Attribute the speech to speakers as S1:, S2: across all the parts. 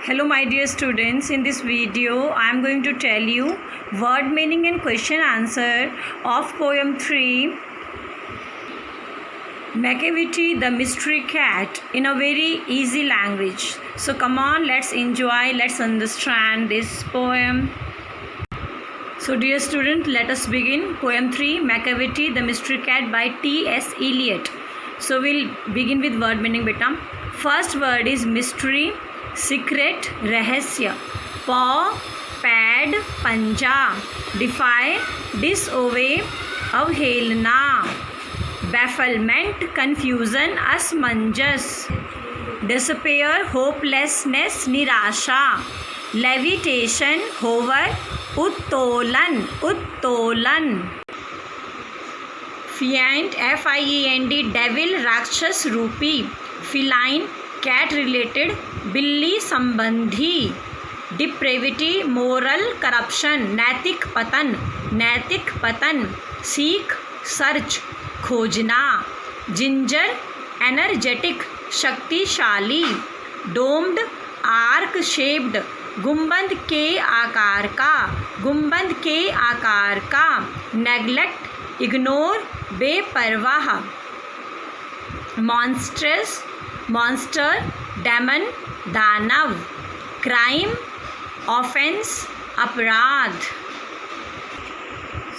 S1: Hello my dear students, in this video I am going to tell you word meaning and question answer of poem 3 Macavity the Mystery Cat in a very easy language. So come on, let's enjoy, let's understand this poem. So dear student, let us begin. Poem 3 Macavity the Mystery Cat by T.S. Eliot. So we'll begin with word meaning beta. First word is mystery, secret, रहस्य. paw, pad, पंजा. defy, disobey, अवहेलना. bafflement, confusion, असमंजस. despair, hopelessness, निराशा. levitation, hover, उत्तोलन, उत्तोलन. fiend, fiend, devil, राक्षस रूपी. feline, cat related, बिल्ली संबंधी. डिप्रेविटी, मोरल करप्शन, नैतिक पतन, नैतिक पतन. सीख, सर्च, खोजना. जिंजर, एनर्जेटिक, शक्तिशाली. डोम्ड, आर्क शेप्ड, गुंबद के आकार का, गुंबद के आकार का. नेग्लेक्ट, इग्नोर, बेपरवाह. मॉन्स्ट्रस, मॉन्स्टर, डेमन, दानव. क्राइम, ऑफेंस, अपराध.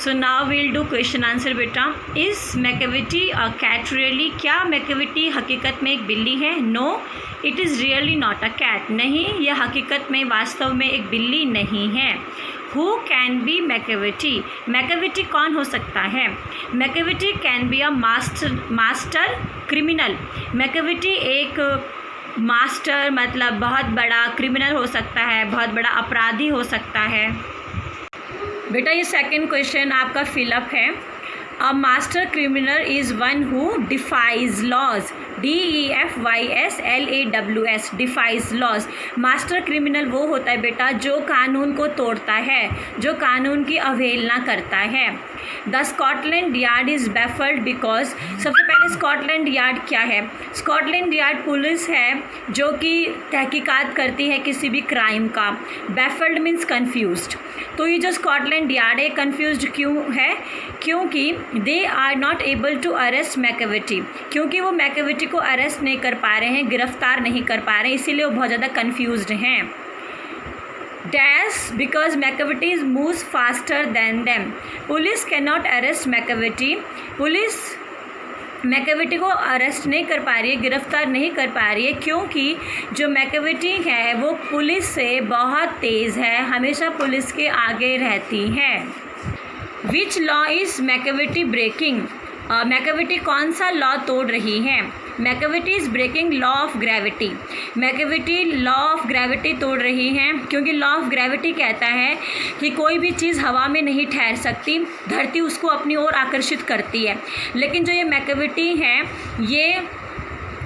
S1: So now will do question answer बेटा. Is Macavity a cat really? क्या मैकेविटी हकीकत में एक बिल्ली है? No, it is really not a cat. नहीं, यह हकीकत में वास्तव में एक बिल्ली नहीं है. Who can be Macavity? Macavity कौन हो सकता है? Macavity can be a master criminal. Macavity एक मास्टर मतलब बहुत बड़ा क्रिमिनल हो सकता है, बहुत बड़ा अपराधी हो सकता है. बेटा ये सेकंड क्वेश्चन आपका फिलअप है. A master criminal is one who defies laws. DEFYSLAWS, defies laws. Master criminal वो होता है बेटा जो कानून को तोड़ता है, जो कानून की अवहेलना करता है. The Scotland yard is baffled because. सबसे पहले स्कॉटलैंड यार्ड क्या है? स्कॉटलैंड यार्ड पुलिस है जो कि तहकीकात करती है किसी भी क्राइम का. Baffled means confused. तो ये जो स्कॉटलैंड यार्ड है कन्फ्यूज्ड क्यों है? क्योंकि they are not able to arrest Macavity. क्योंकि वो मैकेविटी को अरेस्ट नहीं कर पा रहे हैं, गिरफ्तार नहीं कर पा रहे हैं, इसीलिए वो बहुत ज़्यादा कन्फ्यूज्ड हैं. Dash because Macavity moves faster than them. Police can not arrest Macavity. Police Macavity को अरेस्ट नहीं कर पा रही है, गिरफ्तार नहीं कर पा रही है, क्योंकि जो मैकेविटी है वो पुलिस से बहुत तेज़ है, हमेशा पुलिस के आगे रहती है. Which law is Macavity breaking? Macavity कौन सा लॉ तोड़ रही है? Macavity is breaking law of gravity. Macavity law of gravity तोड़ रही है क्योंकि लॉ ऑफ ग्रेविटी कहता है कि कोई भी चीज़ हवा में नहीं ठहर सकती, धरती उसको अपनी ओर आकर्षित करती है. लेकिन जो ये मैकेविटी है ये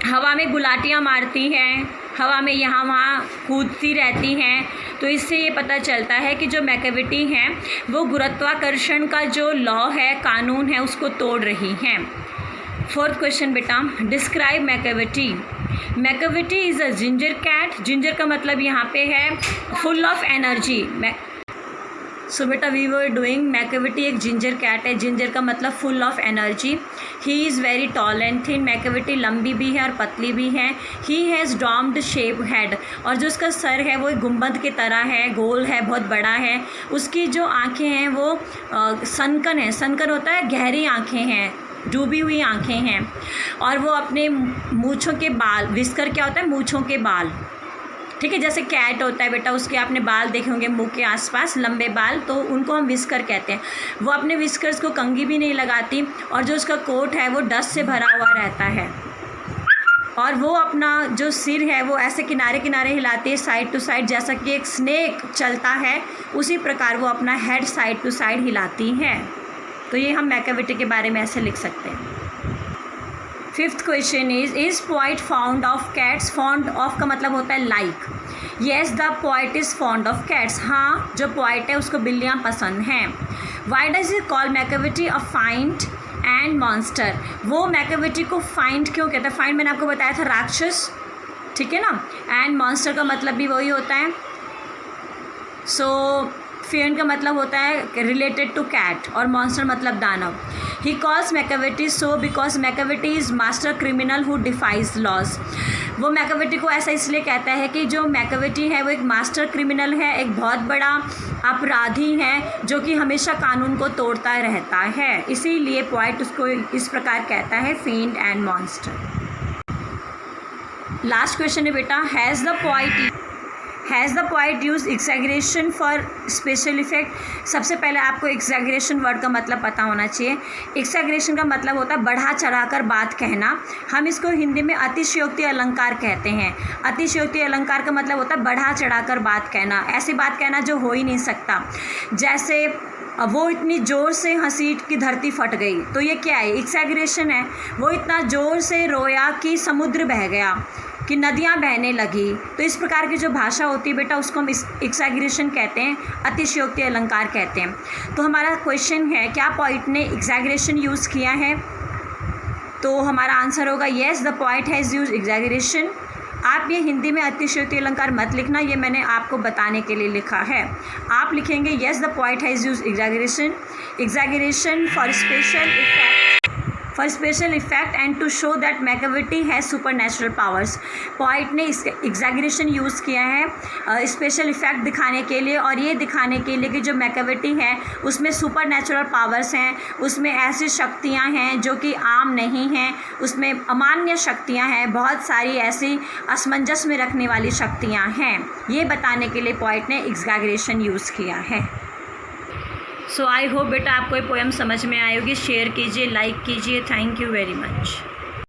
S1: हवा में गुलाटियाँ मारती हैं, हवा में यहाँ वहाँ कूदती रहती हैं. तो इससे ये पता चलता है कि जो मैकेविटी हैं वो गुरुत्वाकर्षण का जो लॉ है, कानून है, उसको तोड़ रही हैं. फोर्थ क्वेश्चन बेटा, describe Macavity. Macavity is a ginger cat. Ginger का मतलब यहाँ पे है फुल ऑफ एनर्जी. सो बेटा वी वर डूइंग मैकेविटी एक जिंजर कैट है. जिंजर का मतलब full of energy. He is very tall and thin. Macavity लंबी भी है और पतली भी है. He has domed shape head. और जो उसका सर है वो एक गुंबद की तरह है, गोल है, बहुत बड़ा है. उसकी जो आँखें हैं वो सनकन है. सनकन होता है गहरी आँखें हैं, डूबी हुई आँखें हैं. और वो अपने मूँछों के बाल, विस्कर क्या होता है? मूँछों के बाल. ठीक है, जैसे कैट होता है बेटा, उसके आपने बाल देखे होंगे मुंह के आसपास, लंबे बाल, तो उनको हम विस्कर कहते हैं. वो अपने विस्कर्स को कंघी भी नहीं लगाती. और जो उसका कोट है वो डस्ट से भरा हुआ रहता है. और वो अपना जो सिर है वो ऐसे किनारे किनारे हिलाती है, साइड टू साइड, जैसा कि एक स्नेक चलता है उसी प्रकार वो अपना हेड साइड टू साइड हिलाती हैं. तो ये हम मैकेविटी के बारे में ऐसे लिख सकते हैं. Fifth question is poet found of cats? Found of का मतलब होता है like. Yes the poet is found of cats. हाँ, जो पोइट है उसको बिल्लियाँ पसंद हैं. Why does it call Macavity a find and monster. वो मैकेविटी को फाइंड क्यों कहता है? फाइंड मैंने आपको बताया था राक्षस, ठीक है ना। एंड मॉन्स्टर का मतलब भी वही होता है। सो फियन का मतलब होता है रिलेटेड टू कैट और मॉन्स्टर मतलब दानव। He calls Macavity so because Macavity is master criminal who defies laws. वो मैकेवेटी को ऐसा इसलिए कहता है कि जो मैकेवेटी है वो एक मास्टर क्रिमिनल है, एक बहुत बड़ा अपराधी है जो कि हमेशा कानून को तोड़ता रहता है, इसीलिए पोएट उसको इस प्रकार कहता है फिएंड एंड मॉन्स्टर। लास्ट क्वेश्चन है बेटा, has the poet use exaggeration for special effect. सबसे पहले आपको एग्जैगरेशन वर्ड का मतलब पता होना चाहिए। एग्जैगरेशन का मतलब होता है बढ़ा चढ़ाकर बात कहना। हम इसको हिंदी में अतिशयोक्ति अलंकार कहते हैं। अतिशयोक्ति अलंकार का मतलब होता है बढ़ा चढ़ाकर बात कहना, ऐसी बात कहना जो हो ही नहीं सकता। जैसे वो इतनी ज़ोर से हंसी कि धरती फट गई, तो ये क्या है, एग्जैगरेशन है। वो इतना ज़ोर से रोया कि समुद्र बह गया, कि नदियाँ बहने लगी। तो इस प्रकार की जो भाषा होती है बेटा उसको हम एग्जैगरेशन कहते हैं, अतिशयोक्ति अलंकार कहते हैं। तो हमारा क्वेश्चन है क्या पोइट ने एग्जैगरेशन यूज़ किया है, तो हमारा आंसर होगा yes the poet has use exaggeration. आप ये हिंदी में अतिशयोक्ति अलंकार मत लिखना, ये मैंने आपको बताने के लिए लिखा है। आप लिखेंगे yes the poet has use exaggeration for special effect and to show that Macavity has super natural powers. Poet ने इस एग्जैगरेशन यूज़ किया है स्पेशल इफेक्ट दिखाने के लिए, और ये दिखाने के लिए कि जो मैकेवेटी है उसमें सुपर नेचुरल पावर्स हैं, उसमें ऐसी शक्तियाँ हैं जो कि आम नहीं हैं, उसमें अमान्य शक्तियाँ हैं, बहुत सारी ऐसी असमंजस में रखने वाली शक्तियाँ हैं। ये बताने के लिए पोइट ने एग्जैगरेशन यूज़ किया है। सो आई होप बेटा आपको ये पोएम समझ में आई होगी। शेयर कीजिए, लाइक कीजिए। Thank you very much.